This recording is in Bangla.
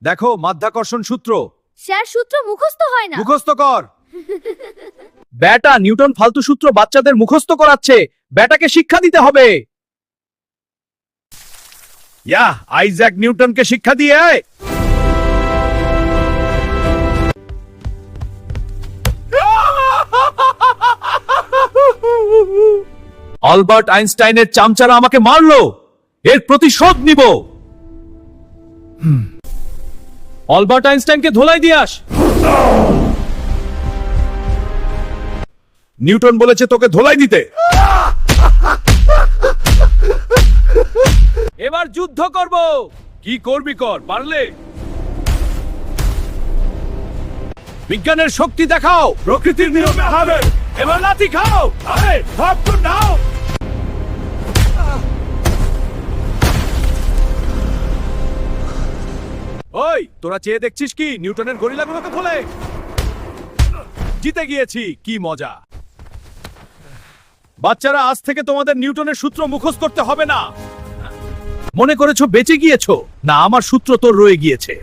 দেখো মাধ্যাকর্ষণ সূত্র। স্যার সূত্র মুখস্থ হয় না। মুখস্থ কর। বেটা নিউটন ফালতু সূত্র বাচ্চাদের মুখস্থ করাচ্ছে। বেটাকে শিক্ষা দিতে হবে। আইজ্যাক নিউটনকে শিক্ষা দিয়ে আয়। আলবার্ট আইনস্টাইনের চামচারা আমাকে মারলো, এর প্রতিশোধ নিব। আলবার্ট আইনস্টাইনকে ধোলাই দিয়ে আস। নিউটন বলেছে তোকে ধোলাই দিতে। এবার যুদ্ধ করব। কি করবি কর, পারলে। বিজ্ঞানের শক্তি দেখাও, প্রকৃতির নিয়মে হবে। এবার লাথি খাও। আরে ভাব তো নাও। ওই তোরা চেয়ে দেখছিস কি নিউটনের গরিলাগুলোকে ধোলে। জিতে গিয়েছি, কি মজা। বাচ্চারা আজ থেকে তোমাদের নিউটনের সূত্র মুখস্থ করতে হবে না। মনে করেছো বেঁচে গিয়েছো, না আমার সূত্র তোর রয়ে গিয়েছে।